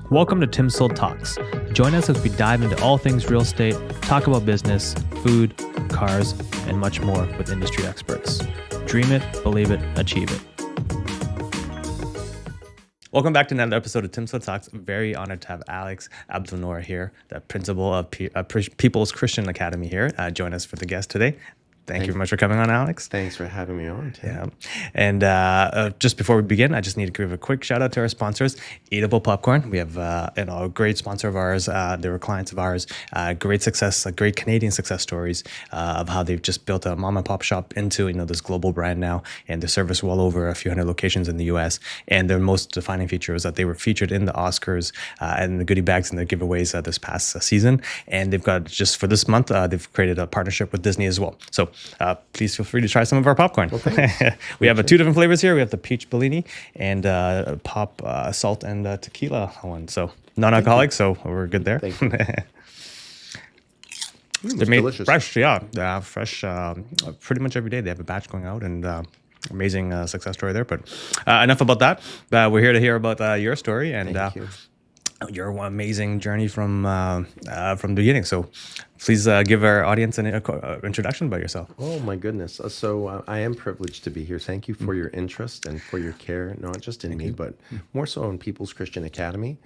Welcome to TimSold Talks. Join us as we dive into all things real estate, talk about business, food, cars, and much more with industry experts. Dream it, believe it, achieve it. Welcome back to another episode of TimSold Talks. Very honored to have Alex Abdulnour here, the principal of People's Christian Academy here. Join us for the guest today. Thank you very much for coming on, Alex. Thanks for having me on, Tim. Yeah. And just before we begin, I just need to give a quick shout out to our sponsors, Eatable Popcorn. We have a great sponsor of ours. They were clients of ours. Great success, great Canadian success stories of how they've just built a mom and pop shop into this global brand now, and they service well over a few hundred locations in the U.S. And their most defining feature was that they were featured in the Oscars and the goodie bags and the giveaways this past season. And they've got, just for this month, they've created a partnership with Disney as well. So please feel free to try some of our popcorn. Well, we have two different flavors here. We have the peach Bellini and pop salt and tequila one. So non-alcoholic, so we're good there. Thank you. They're made delicious. fresh, fresh. Pretty much every day they have a batch going out, and amazing success story there. But enough about that. We're here to hear about your story and Thank you. your amazing journey from the beginning. So please give our audience an introduction about yourself. Oh, my goodness. So I am privileged to be here. Thank you for your interest and for your care, not just in me, but more so in People's Christian Academy.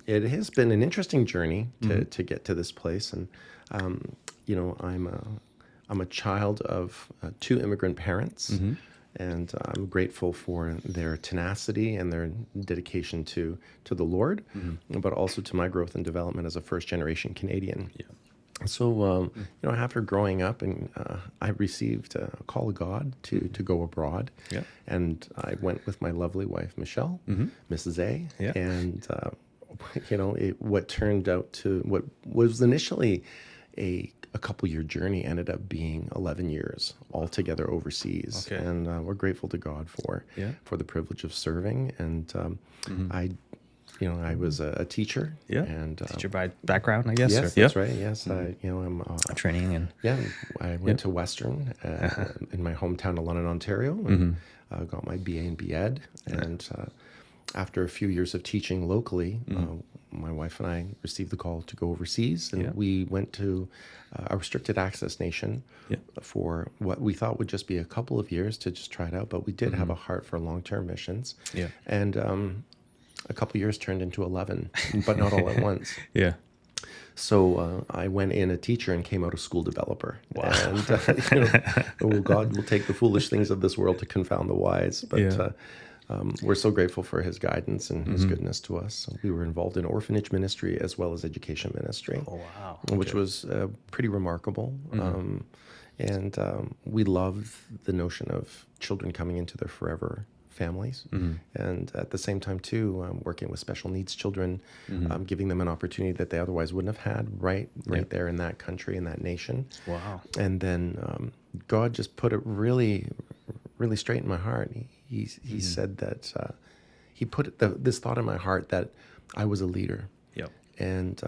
It has been an interesting journey to get to this place. And, I'm a child of two immigrant parents. And I'm grateful for their tenacity and their dedication to the Lord, but also to my growth and development as a first-generation Canadian. Yeah. So, after growing up, and I received a call of God to go abroad. Yeah. And I went with my lovely wife, Michelle, Mrs. A. Yeah. And, what turned out to, what was initially a couple-year journey ended up being 11 years altogether overseas. Okay. And we're grateful to God for the privilege of serving. And I was a teacher. Yeah. And Teacher by background, I guess. yes, that's right. Yes, I'm Training and I went to Western in my hometown of London, Ontario, and got my BA and BEd. And after a few years of teaching locally, my wife and I received the call to go overseas, and we went to a restricted access nation for what we thought would just be a couple of years to just try it out. But we did have a heart for long-term missions. Yeah. And a couple of years turned into 11, but not all at once. Yeah. So I went in a teacher and came out a school developer. Wow. And God will take the foolish things of this world to confound the wise. But we're so grateful for his guidance and his goodness to us. So we were involved in orphanage ministry as well as education ministry. Oh, wow. Which was pretty remarkable. And we love the notion of children coming into their forever families. And at the same time, too, working with special needs children, giving them an opportunity that they otherwise wouldn't have had right there in that country, in that nation. Wow. And then God just put it really, really straight in my heart. He said that he put this thought in my heart that I was a leader. Yep. And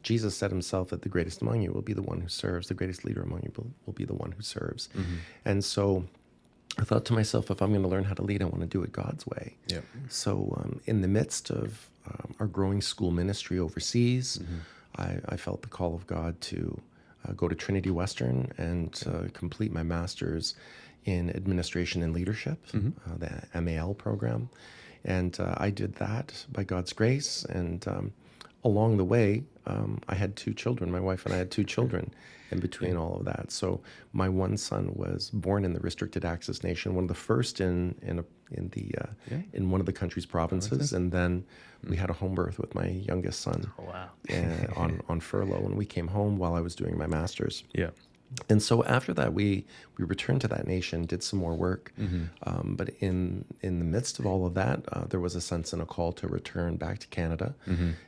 Jesus said himself that the greatest among you will be the one who serves. The greatest leader among you will be the one who serves. And so I thought to myself, if I'm going to learn how to lead, I want to do it God's way. Yep. So in the midst of our growing school ministry overseas, I felt the call of God to go to Trinity Western and complete my master's in administration and leadership, the MAL program. And I did that by God's grace. And along the way, I had two children. My wife and I had two children in between all of that. So my one son was born in the restricted access nation, one of the first in one of the country's provinces. And then we had a home birth with my youngest son. Oh, wow. on furlough, and we came home while I was doing my master's. Yeah. And so after that, we returned to that nation, did some more work. But in the midst of all of that, there was a sense and a call to return back to Canada.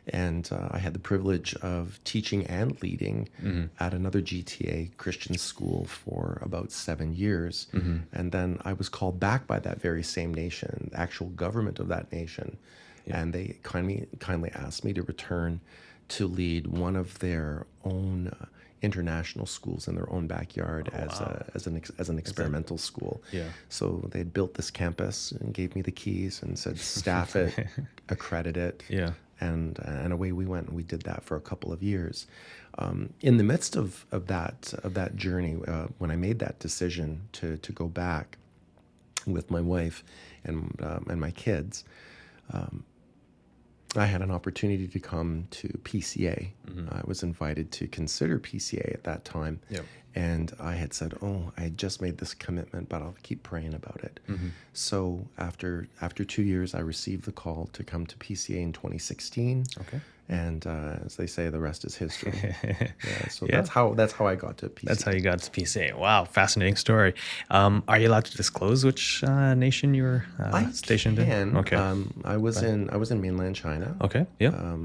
And I had the privilege of teaching and leading at another GTA Christian school for about 7 years. And then I was called back by that very same nation, the actual government of that nation. And they kindly asked me to return to lead one of their own international schools in their own backyard as an experimental school. Yeah. So they had built this campus and gave me the keys and said, staff it, accredit it, and away we went, and we did that for a couple of years. In the midst of that journey, when I made that decision to go back with my wife and my kids, I had an opportunity to come to PCA. I was invited to consider PCA at that time. Yep. And I had said, oh, I had just made this commitment, but I'll keep praying about it. So after 2 years, I received the call to come to PCA in 2016. Okay. And as they say, the rest is history. So Yeah. that's how I got to PCA. That's how you got to PCA. Wow, fascinating story. Are you allowed to disclose which nation you were stationed in? Okay. I was in mainland China. Okay. Yeah.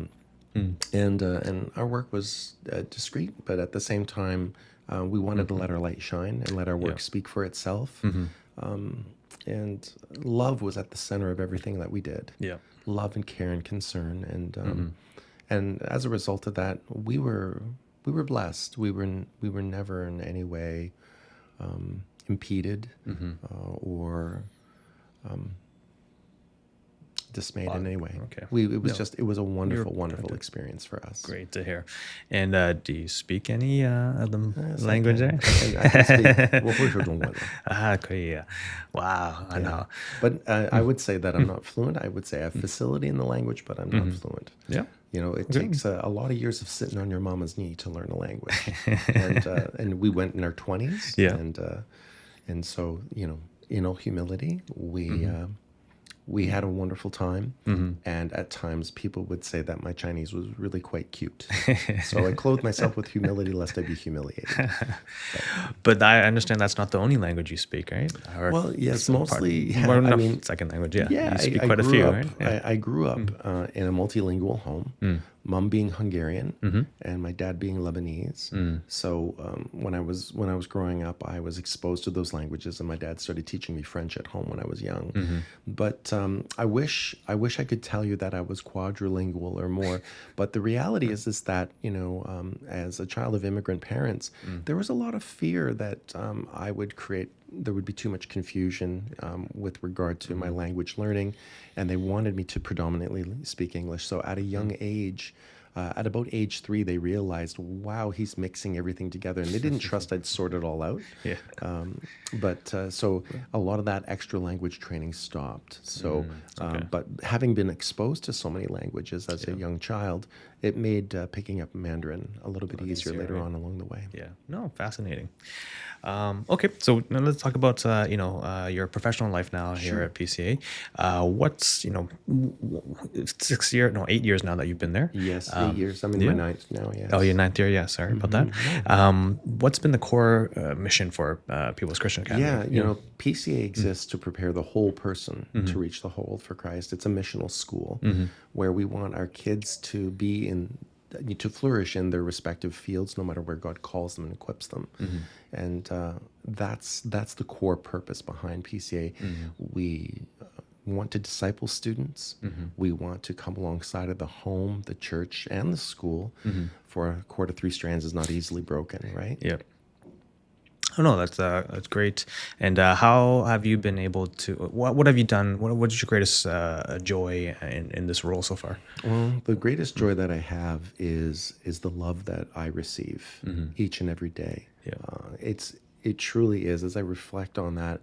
And our work was discreet, but at the same time, we wanted to let our light shine and let our work speak for itself. And love was at the center of everything that we did. Yeah. Love and care and concern, and as a result of that, we were blessed. We were never in any way impeded or dismayed in any way. Okay. It was a wonderful experience for us. Great to hear. And do you speak any of the language there? I can speak 我会说中文了。可以啊. Wow, I know. But I would say that I'm not fluent. I would say I have facility in the language, but I'm not fluent. Yeah. You know, it takes a lot of years of sitting on your mama's knee to learn a language. And we went in our 20s. Yeah. And so, you know, in all humility, we had a wonderful time. And at times people would say that my Chinese was really quite cute. So I clothed myself with humility lest I be humiliated. But I understand that's not the only language you speak, right? Or Well, yes, mostly. Well, no, I mean, second language, yeah. yeah, You speak I quite a grew few, up, right? Yeah. I grew up in a multilingual home. Mom being Hungarian and my dad being Lebanese. So when I was growing up, I was exposed to those languages, and my dad started teaching me French at home when I was young. But I wish I could tell you that I was quadrilingual or more. But the reality is that, you know, as a child of immigrant parents, there was a lot of fear that there would be too much confusion with regard to my language learning, and they wanted me to predominantly speak English. So at a young age, at about age 3, they realized, wow, he's mixing everything together, and they didn't trust I'd sort it all out. Yeah. So a lot of that extra language training stopped. So, but having been exposed to so many languages as a young child, it made picking up Mandarin a little bit easier later on along the way. Yeah. No, fascinating. Okay, so now let's talk about your professional life now here at PCA. What's 8 years now that you've been there? Yes, 8 years. I'm in my 9th now. Yes. Oh, your 9th year. Yeah, sorry about that. What's been the core mission for People's Christian Academy? Yeah, you know, PCA exists to prepare the whole person to reach the whole for Christ. It's a missional school where we want our kids to to flourish in their respective fields, no matter where God calls them and equips them. And that's the core purpose behind PCA. We want to disciple students. We want to come alongside of the home, the church, and the school. For a cord of 3 strands is not easily broken, right? Yep. Oh no, that's great. And how have you been able to? What have you done? What is your greatest joy in this role so far? Well, the greatest joy that I have is the love that I receive each and every day. Yeah. It truly is. As I reflect on that,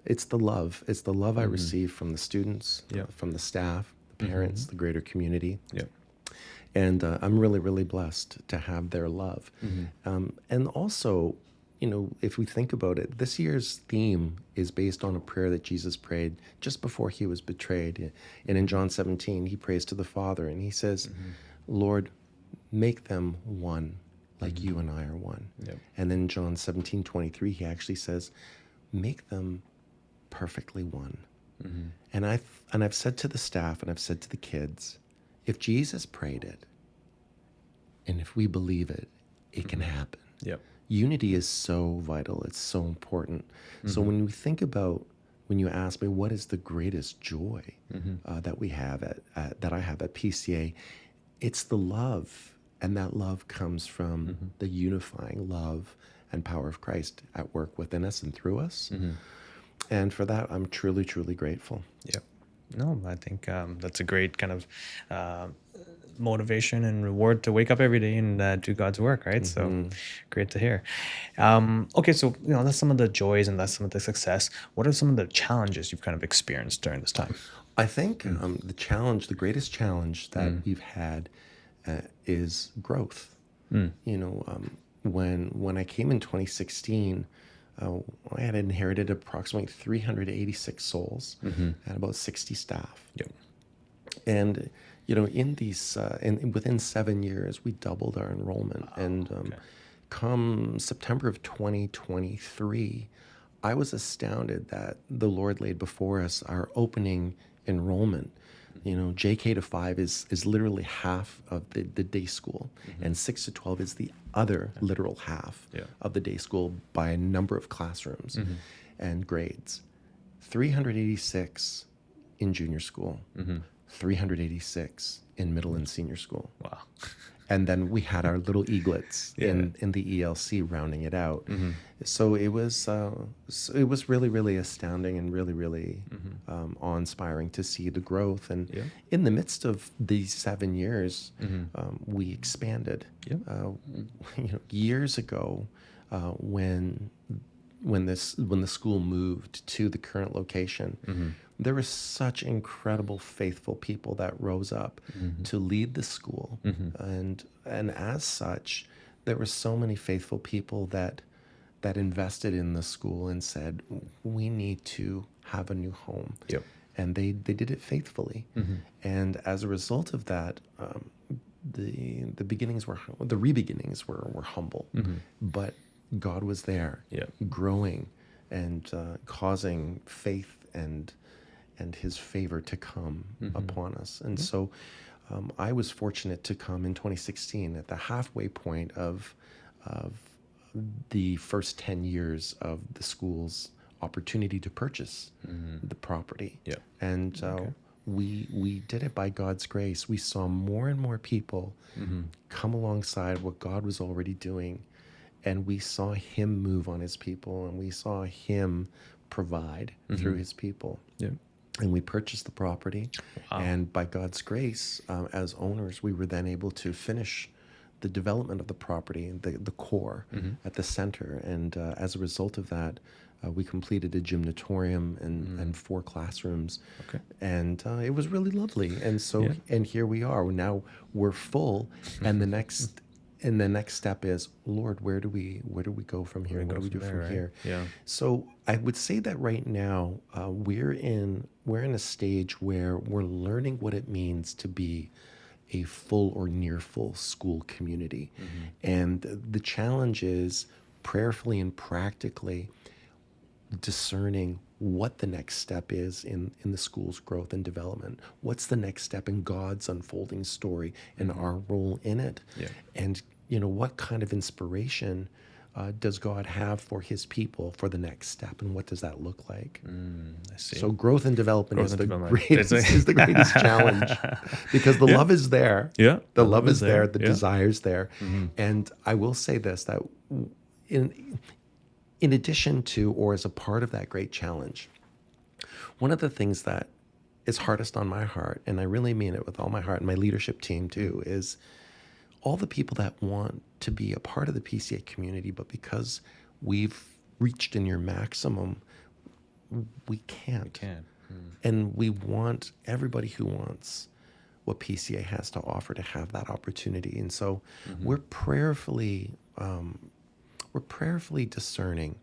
it's the love. It's the love I receive from the students, from the staff, the parents, the greater community. Yeah. And I'm really, really blessed to have their love. And also, you know, if we think about it, this year's theme is based on a prayer that Jesus prayed just before he was betrayed. And in John 17, he prays to the Father, and he says, Lord, make them one, like you and I are one. Yep. And then in John 17:23, he actually says, make them perfectly one. And I've said to the staff, and I've said to the kids, if Jesus prayed it, and if we believe it, it can happen. Yep. Unity is so vital. It's so important. So when we think about, when you ask me what is the greatest joy that we have that I have at PCA, it's the love, and that love comes from the unifying love and power of Christ at work within us and through us. And for that, I'm truly, truly grateful. Yeah. No, I think that's a great kind of motivation and reward to wake up every day and do God's work, right? So great to hear. Okay, so that's some of the joys and that's some of the success. What are some of the challenges you've kind of experienced during this time? I think the greatest challenge that we've had is growth. When I came in 2016, I had inherited approximately 386 souls and about 60 staff. Yep. And within 7 years, we doubled our enrollment. Come September of 2023, I was astounded that the Lord laid before us our opening enrollment. JK to 5 is literally half of the day school, and 6 to 12 is the other literal half of the day school by a number of classrooms and grades. 386 in junior school, 386 in middle and senior school. Wow. And then we had our little eaglets in the ELC rounding it out. So it was really, really astounding and really, really awe-inspiring to see the growth. And in the midst of these 7 years, we expanded. Years ago, when the school moved to the current location, there were such incredible, faithful people that rose up to lead the school. And as such, there were so many faithful people that invested in the school and said, we need to have a new home. And they did it faithfully. And as a result of that, the re-beginnings were humble. But God was there, growing and causing faith and his favor to come upon us. And so I was fortunate to come in 2016 at the halfway point of the first 10 years of the school's opportunity to purchase the property. And we did it by God's grace. We saw more and more people come alongside what God was already doing. And we saw him move on his people, and we saw him provide through his people. And we purchased the property. Wow. And by God's grace, as owners, we were then able to finish the development of the property, the core at the center. And as a result of that, we completed a gymnatorium and 4 classrooms. And it was really lovely. And so, and here we are. Now we're full, and the next step is, Lord, where do we go from here? What do we do from here? So I would say that right now we're in a stage where we're learning what it means to be a full or near full school community. And the challenge is prayerfully and practically discerning what the next step is in the school's growth and development. What's the next step in God's unfolding story and our role in it? And what kind of inspiration does God have for his people for the next step, and what does that look like? I see. So growth and development is the greatest challenge, because the love is there. The love is there. The desire's there. And I will say this, that in addition to, or as a part of that great challenge, one of the things that is hardest on my heart, and I really mean it with all my heart, and my leadership team too, is all the people that want to be a part of the PCA community, but because we've reached in your maximum, we can't. And we want everybody who wants what PCA has to offer to have that opportunity. And so we're prayerfully discerning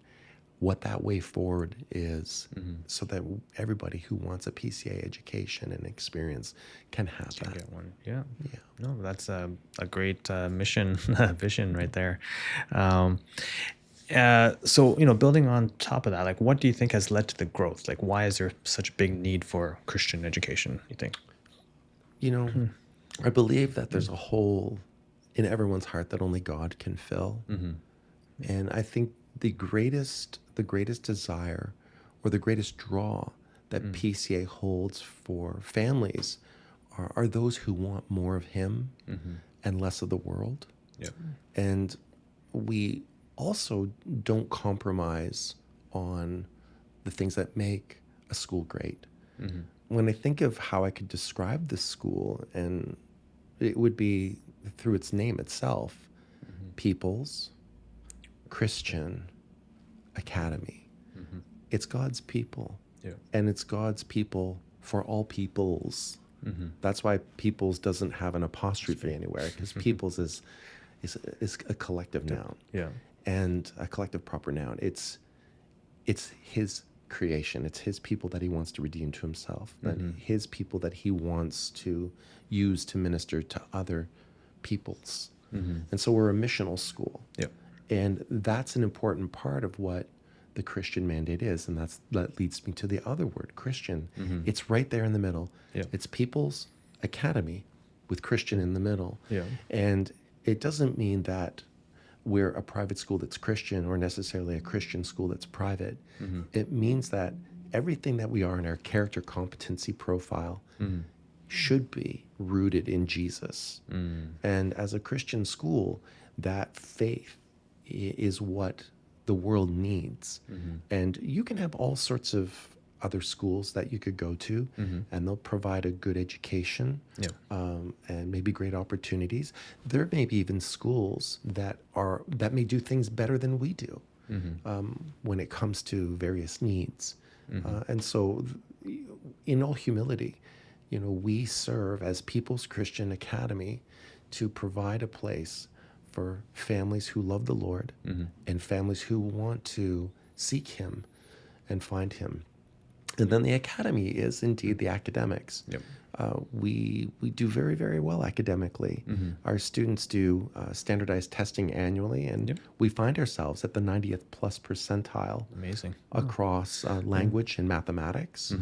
what that way forward is, so that everybody who wants a PCA education and experience can have that. Get one. No, that's a great mission vision right there. So building on top of that, like, what do you think has led to the growth? Like, why is there such a big need for Christian education, you think? I believe that there's a hole in everyone's heart that only God can fill. And I think the greatest desire or the greatest draw that PCA holds for families are those who want more of him and less of the world. And we also don't compromise on the things that make a school great. When I think of how I could describe this school, and it would be through its name itself, People's Christian Academy. It's God's people. Yeah. And it's God's people for all peoples. That's why peoples doesn't have an apostrophe anywhere, because peoples is a collective noun. Yeah. And a collective proper noun. It's his creation. It's his people that he wants to redeem to himself. And his people that he wants to use to minister to other peoples. And so we're a missional school. Yeah. And that's an important part of what the Christian mandate is. And that leads me to the other word, Christian. It's right there in the middle. Yeah. It's People's Academy with Christian in the middle. Yeah. And it doesn't mean that we're a private school that's Christian or necessarily a Christian school that's private. It means that everything that we are in our character competency profile should be rooted in Jesus. And as a Christian school, that faith is what the world needs. And you can have all sorts of other schools that you could go to, and they'll provide a good education, and maybe great opportunities. There may be even schools that may do things better than we do when it comes to various needs. And so, in all humility, we serve as People's Christian Academy to provide a place for families who love the Lord and families who want to seek Him and find Him. And then the academy is indeed the academics. Yep. We do very, very well academically. Our students do standardized testing annually, and we find ourselves at the 90th plus percentile. Amazing. Across language and mathematics.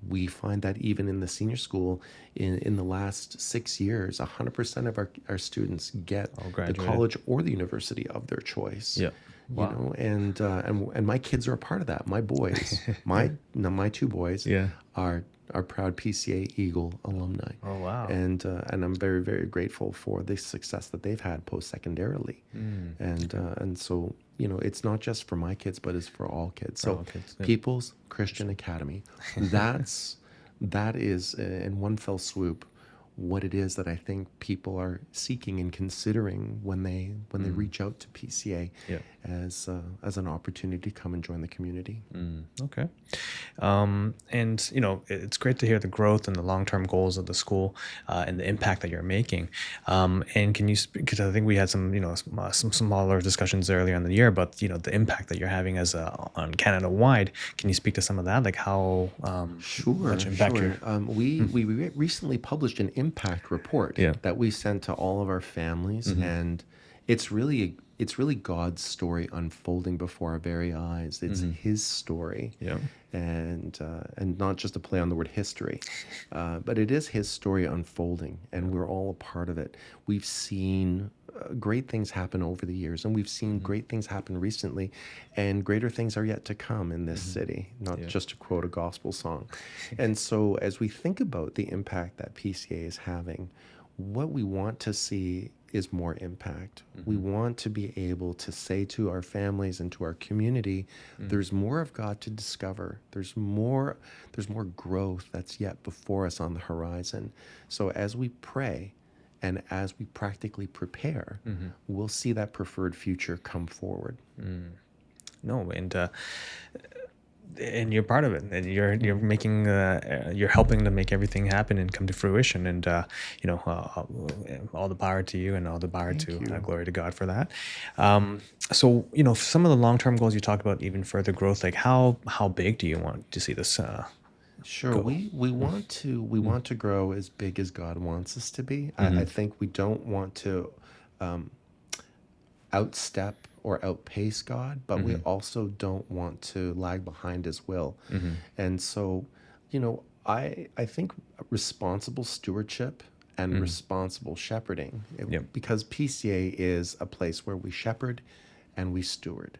We find that even in the senior school, in the last 6 years, 100% of our students get the college or the university of their choice. Yeah. Wow. And my kids are a part of that. My boys, my two boys, are proud PCA Eagle alumni. Oh wow. And I'm very, very grateful for the success that they've had post-secondarily. And so, it's not just for my kids, but it's for all kids. So People's Christian Academy, that is in one fell swoop what it is that I think people are seeking and considering when they reach out to PCA as an opportunity to come and join the community. Okay. And it's great to hear the growth and the long-term goals of the school and the impact that you're making. And can you speak, because I think we had some some smaller discussions earlier in the year about the impact that you're having on Canada wide. Can you speak to some of that, like how much impact we recently published an impact report that we sent to all of our families, and it's really God's story unfolding before our very eyes. It's His story, and not just a play on the word history, but it is His story unfolding, and we're all a part of it. We've seen great things happen over the years, and we've seen great things happen recently, and greater things are yet to come in this city, not just to quote a gospel song. And so as we think about the impact that PCA is having, what we want to see is more impact. We want to be able to say to our families and to our community, there's more of God to discover. There's more growth that's yet before us on the horizon. So as we pray and as we practically prepare, we'll see that preferred future come forward. No, and you're part of it, and you're making you're helping to make everything happen and come to fruition, and all the power to you, and all the power glory to God for that. So some of the long-term goals you talked about, even further growth, like how big do you want to see this Sure. go? We want to grow as big as God wants us to be. I think we don't want to outstep or outpace God, but we also don't want to lag behind His will. And so, I think responsible stewardship and responsible shepherding, because PCA is a place where we shepherd and we steward.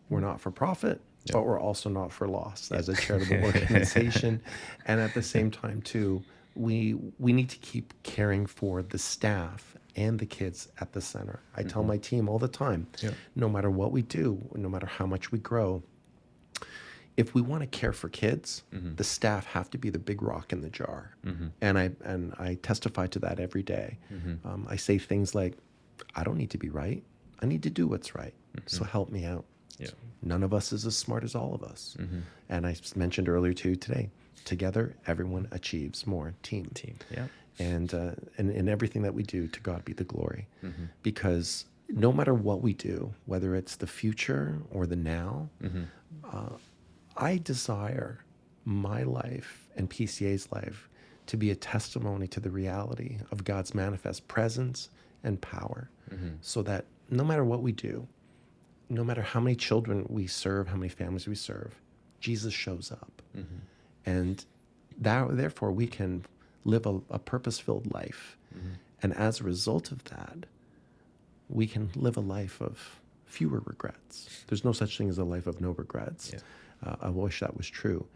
We're not for profit, but we're also not for loss as a charitable organization. And at the same time, too, we need to keep caring for the staff and the kids at the center. I tell my team all the time, no matter what we do, no matter how much we grow, if we want to care for kids, the staff have to be the big rock in the jar. And I testify to that every day. I say things like, I don't need to be right. I need to do what's right. So help me out. Yeah. None of us is as smart as all of us. And I mentioned earlier too today, together everyone achieves more. Team. Yeah. And in everything that we do, to God be the glory. Because no matter what we do, whether it's the future or the now, I desire my life and PCA's life to be a testimony to the reality of God's manifest presence and power, so that no matter what we do, no matter how many children we serve, how many families we serve, Jesus shows up. And therefore we can live a purpose-filled life. And as a result of that, we can live a life of fewer regrets. There's no such thing as a life of no regrets. Yeah. I wish that was true.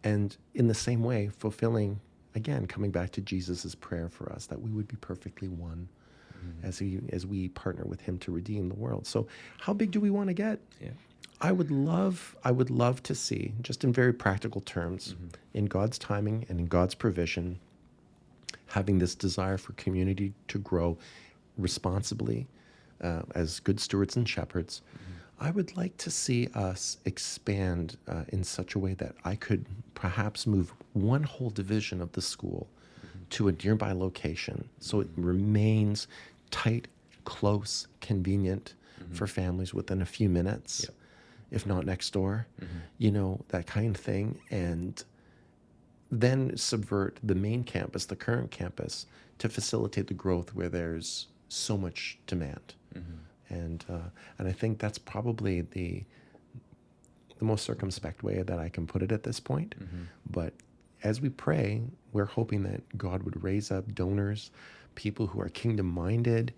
And in the same way, fulfilling, again, coming back to Jesus's prayer for us, that we would be perfectly one as we partner with him to redeem the world. So how big do we want to get? Yeah. I would love to see, just in very practical terms, in God's timing and in God's provision, having this desire for community to grow responsibly as good stewards and shepherds. I would like to see us expand in such a way that I could perhaps move one whole division of the school to a nearby location, so it remains tight, close, convenient for families within a few minutes, if not next door, that kind of thing. And then subvert the main campus, the current campus, to facilitate the growth where there's so much demand. And I think that's probably the most circumspect way that I can put it at this point. But as we pray, we're hoping that God would raise up donors, people who are kingdom-minded,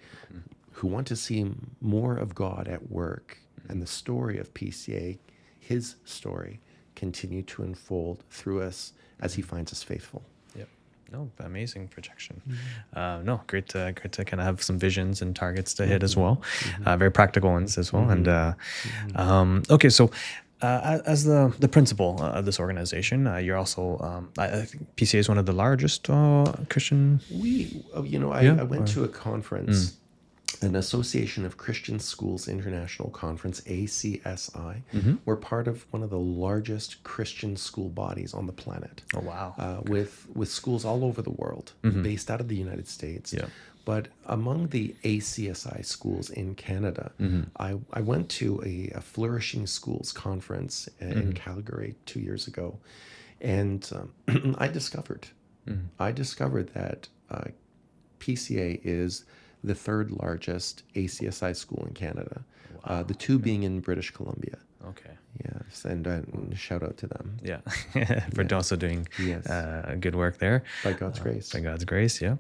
who want to see more of God at work, and the story of PCA, his story, continue to unfold through us as he finds us faithful. Yep. No, amazing projection. No, great to kind of have some visions and targets to hit as well. Very practical ones as well. And okay, so as the principal of this organization, you're also I think PCA is one of the largest Christian. I went to a conference, an Association of Christian Schools International Conference, ACSI. We're part of one of the largest Christian school bodies on the planet. Oh, wow. With schools all over the world, based out of the United States. Yeah. But among the ACSI schools in Canada, I went to a Flourishing Schools conference in Calgary 2 years ago. And I discovered that PCA is the third largest ACSI school in Canada, the two being in British Columbia. Okay. Yes, and shout out to them. Yeah, for also doing good work there. By God's grace. By God's grace, yeah.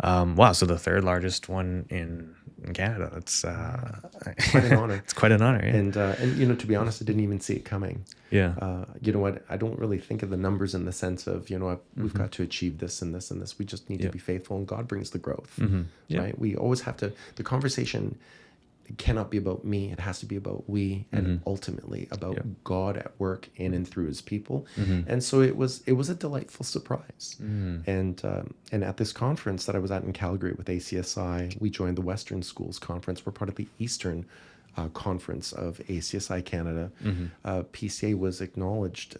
Wow, so the third largest one in Canada. That's quite an honor. It's quite an honor, yeah. And to be honest, I didn't even see it coming. Yeah. You know what? I don't really think of the numbers in the sense of, we've got to achieve this and this and this. We just need to be faithful, and God brings the growth, right? We always have to, the conversation cannot be about me. It has to be about we, and ultimately about God at work in and through his people. And so it was a delightful surprise. And at this conference that I was at in Calgary with ACSI, we joined the Western Schools Conference. We're part of the Eastern conference of ACSI Canada. PCA was acknowledged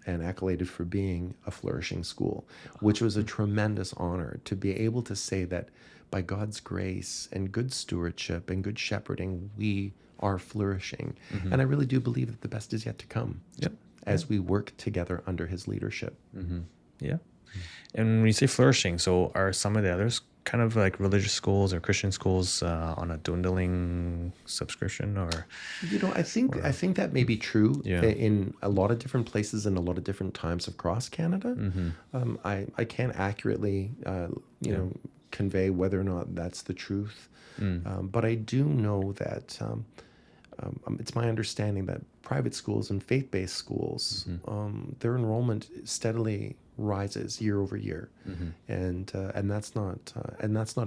and accoladed for being a flourishing school, which was a tremendous honor to be able to say that by God's grace and good stewardship and good shepherding, we are flourishing. And I really do believe that the best is yet to come as we work together under his leadership. Yeah. And when you say flourishing, so are some of the others kind of like religious schools or Christian schools on a dwindling subscription, or? I think that may be true in a lot of different places and a lot of different times across Canada. I can't accurately, convey whether or not that's the truth. But I do know that it's my understanding that private schools and faith-based schools, their enrollment steadily rises year over year, and that's not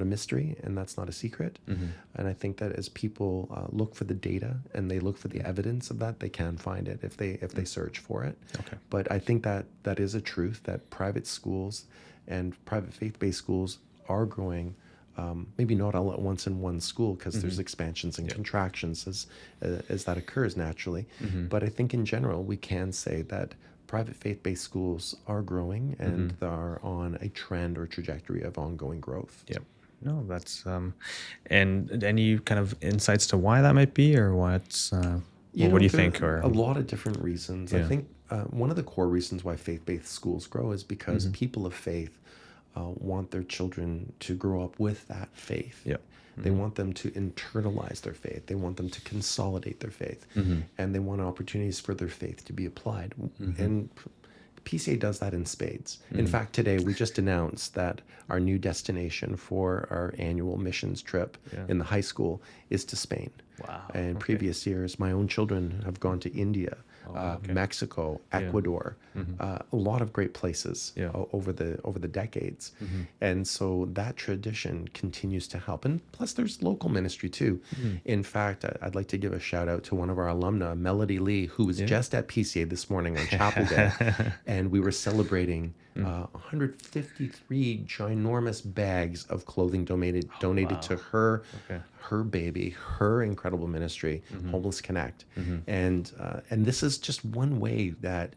a mystery, and that's not a secret. And I think that as people look for the data and they look for the evidence of that, they can find it if they search for it. Okay. But I think that is a truth that private schools and private faith-based schools are growing. Maybe not all at once in one school, because there's expansions and contractions as that occurs naturally. But I think in general we can say that private faith-based schools are growing and they are on a trend or trajectory of ongoing growth. Yep. No, that's and any kind of insights to why that might be, or what's what do you think? There are Or a lot of different reasons. I Yeah. think one of the core reasons why faith-based schools grow is because people of faith want their children to grow up with that faith. Yep. They want them to internalize their faith. They want them to consolidate their faith. And they want opportunities for their faith to be applied. And PCA does that in spades. In fact, today we just announced that our new destination for our annual missions trip in the high school is to Spain. Wow. And previous years, my own children have gone to India, Mexico, Ecuador, a lot of great places over the decades. And so that tradition continues to help. And plus there's local ministry too. In fact, I'd like to give a shout out to one of our alumna, Melody Lee, who was just at PCA this morning on Chapel Day. And we were celebrating 153 ginormous bags of clothing donated to her, her baby, her incredible ministry, Homeless Connect. And this is just one way that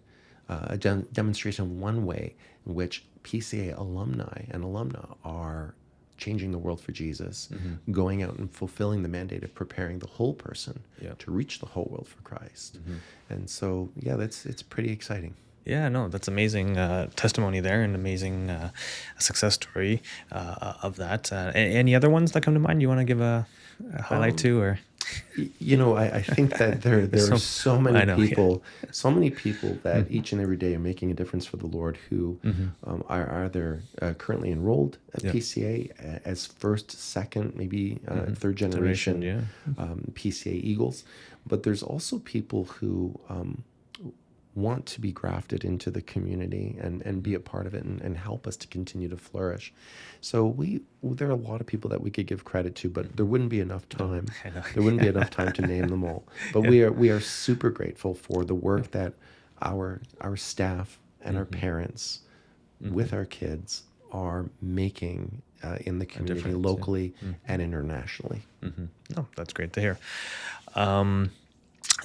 a demonstration of one way in which PCA alumni and alumna are changing the world for Jesus, going out and fulfilling the mandate of preparing the whole person to reach the whole world for Christ. And so, it's pretty exciting. Yeah, no, that's amazing testimony there, and amazing success story of that. Any other ones that come to mind you want to give a highlight to, or? I think that there are so many people, so many people that each and every day are making a difference for the Lord, who are either currently enrolled at PCA as first, second, maybe third generation PCA Eagles. But there's also people who want to be grafted into the community and be a part of it and help us to continue to flourish. So there are a lot of people that we could give credit to, but there wouldn't be enough time. There wouldn't be enough time to name them all. But we are super grateful for the work that our staff and our parents with our kids are making in the community locally and internationally. Oh, that's great to hear.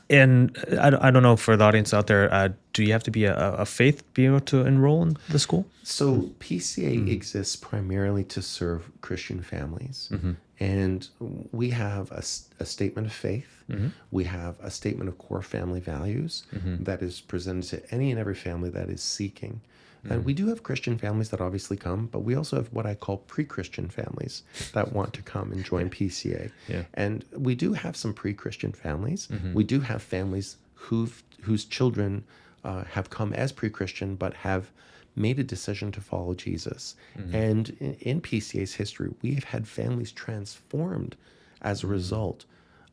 And I don't know, for the audience out there, do you have to be a faith to be able to enroll in the school? So PCA exists primarily to serve Christian families. And we have a statement of faith. We have a statement of core family values that is presented to any and every family that is seeking. And we do have Christian families that obviously come, but we also have what I call pre-Christian families that want to come and join PCA. And we do have some pre-Christian families. We do have families whose children have come as pre-Christian but have made a decision to follow Jesus. And in PCA's history, we have had families transformed as a result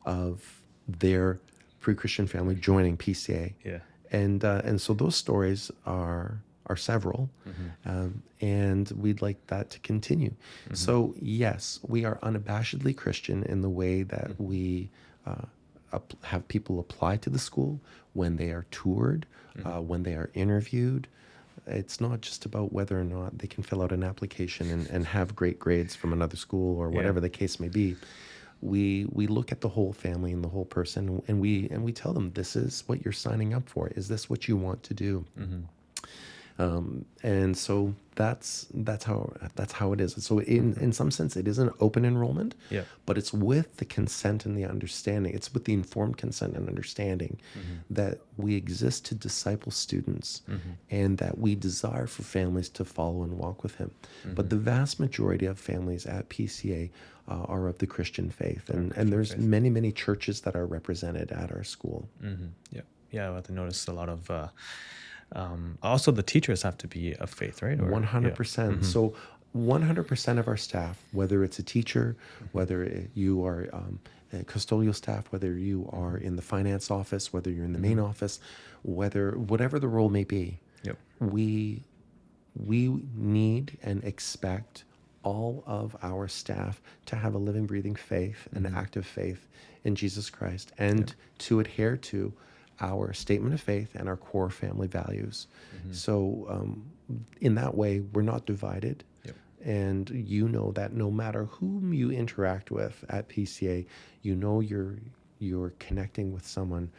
of their pre-Christian family joining PCA. And so those stories are several, and we'd like that to continue. So yes, we are unabashedly Christian in the way that we have people apply to the school, when they are toured, when they are interviewed. It's not just about whether or not they can fill out an application and have great grades from another school or whatever the case may be. We look at the whole family and the whole person, and we tell them, this is what you're signing up for. Is this what you want to do? And so that's how it is. So in some sense, it is an open enrollment, but it's with the consent and the understanding. It's with the informed consent and understanding that we exist to disciple students, and that we desire for families to follow and walk with Him. But the vast majority of families at PCA are of the Christian faith, and there's many churches that are represented at our school. Yeah, I've noticed a lot of. Also, the teachers have to be of faith, right? 100%. So 100% of our staff, whether it's a teacher, whether you are custodial staff, whether you are in the finance office, whether you're in the main office, whatever the role may be, we we need and expect all of our staff to have a living, breathing faith, an active faith in Jesus Christ, and to adhere to our statement of faith and our core family values. So in that way, we're not divided. And you know that no matter whom you interact with at PCA, you know you're connecting with someone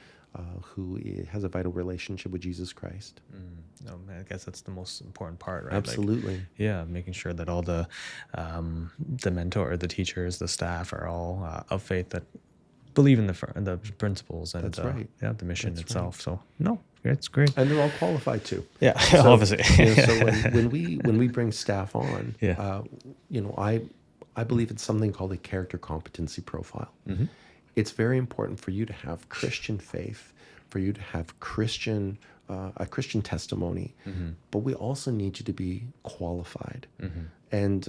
who has a vital relationship with Jesus Christ. No, man, I guess that's the most important part, right? Absolutely. Like, yeah, making sure that all the mentor, the teachers, the staff are all of faith, that believe in the principles and That's right. The mission That's itself. right. So no, it's great. And they're all qualified too. Yeah, So, obviously. so when we bring staff on, Yeah. I believe it's something called a character competency profile. It's very important for you to have Christian faith, for you to have a Christian testimony, but we also need you to be qualified and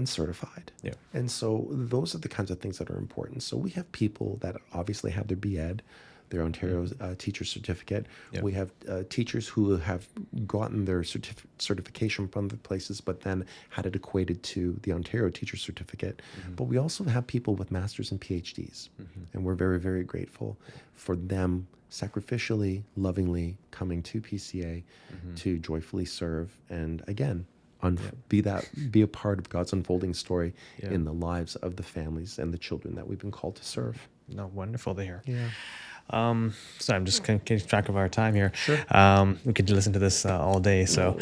certified. Yeah. And so those are the kinds of things that are important. So we have people that obviously have their BEd, their Ontario teacher certificate. Yeah. We have teachers who have gotten their certification from other places, but then had it equated to the Ontario teacher certificate. But we also have people with masters and PhDs, and we're very, very grateful for them sacrificially, lovingly coming to PCA to joyfully serve, and again, be a part of God's unfolding story in the lives of the families and the children that we've been called to serve. No, wonderful to hear. Yeah. So I'm just keeping track of our time here. Sure. We could listen to this all day. So,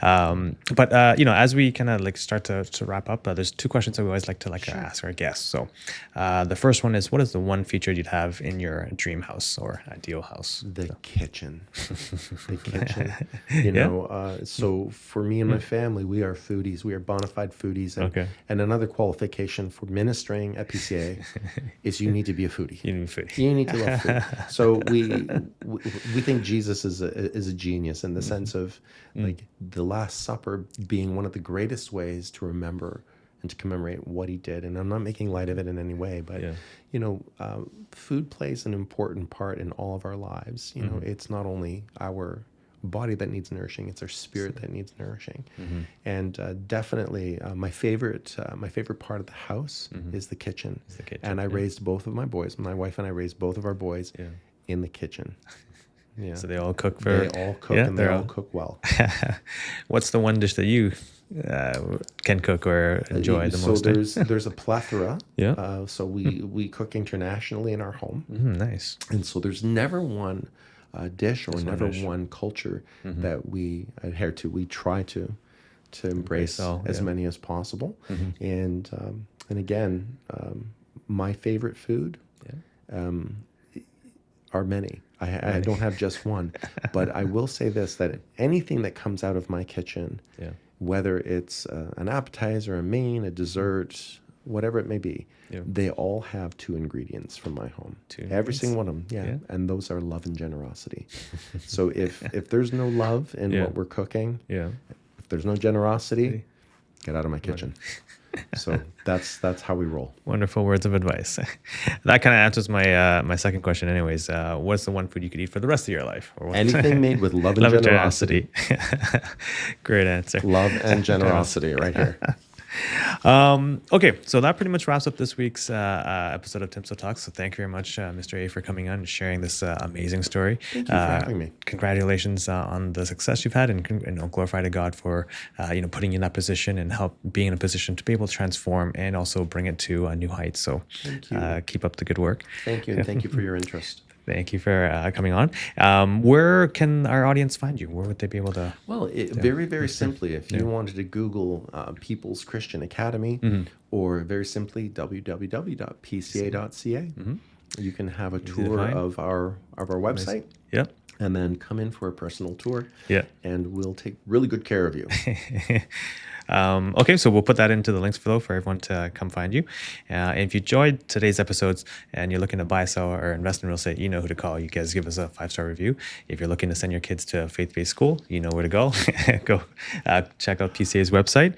but as we kind of like start to wrap up, there's two questions that we always like to ask our guests. So, the first one is, what is the one feature you'd have in your dream house or ideal house? The kitchen. The kitchen. So for me and my family, we are foodies. We are bona fide foodies. And, and another qualification for ministering at PCA is you need to be a foodie. You need food. You need to love food. So we think Jesus is a genius in the sense of like the Last Supper being one of the greatest ways to remember and to commemorate what he did. And I'm not making light of it in any way, but food plays an important part in all of our lives. It's not only our body that needs nourishing, it's our spirit that needs nourishing. And definitely my favorite part of the house is the kitchen. And I raised both of my boys. My wife and I raised both of our boys in the kitchen. Yeah. So they all cook They all cook, and they all cook well. What's the one dish that you can cook or enjoy the most? So there's a plethora. So we cook internationally in our home. Nice. And so there's never one dish or never one culture that we adhere to. We try to embrace as many as possible. And again, my favorite food are many. I don't have just one, but I will say this, that anything that comes out of my kitchen, whether it's an appetizer, a main, a dessert, whatever it may be, they all have two ingredients from my home. Every single one of them, and those are love and generosity. So if there's no love in what we're cooking, if there's no generosity, get out of my kitchen. So that's how we roll. Wonderful words of advice. That kind of answers my second question anyways. What's the one food you could eat for the rest of your life? Or anything made with love and generosity. Great answer. Love and generosity right here. Okay, so that pretty much wraps up this week's episode of TimSold Talks. So thank you very much, Mr. A, for coming on and sharing this amazing story. Thank you for having me. Congratulations on the success you've had, and glorify to God for putting you in that position and being in a position to be able to transform and also bring it to new heights. So thank you. Keep up the good work. Thank you, and thank you for your interest. Thank you for coming on. Where can our audience find you? Where would they be able to? Well, very, very simply, if you wanted to Google People's Christian Academy, or very simply www.pca.ca, you can have a tour of our website. Yep. And then come in for a personal tour. Yeah. And we'll take really good care of you. Okay, so we'll put that into the links below for everyone to come find you. And if you enjoyed today's episodes and you're looking to buy, sell, or invest in real estate, you know who to call. You guys give us a 5-star review. If you're looking to send your kids to a faith-based school, you know where to go. Go check out PCA's website.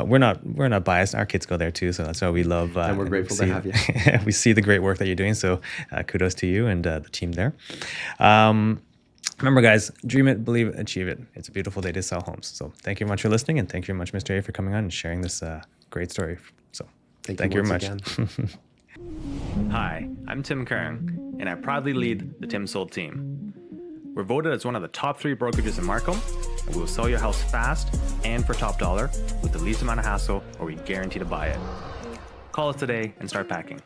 We're not biased. Our kids go there too, so that's why we love. And we're grateful to have you. We see the great work that you're doing. So kudos to you and the team there. Remember, guys, dream it, believe it, achieve it. It's a beautiful day to sell homes. So thank you very much for listening, and thank you very much, Mr. A, for coming on and sharing this great story. So thank you very much. Again. Hi, I'm Tim Kern, and I proudly lead the TimSold team. We're voted as one of the top 3 brokerages in Markham, and we will sell your house fast and for top dollar with the least amount of hassle, or we guarantee to buy it. Call us today and start packing.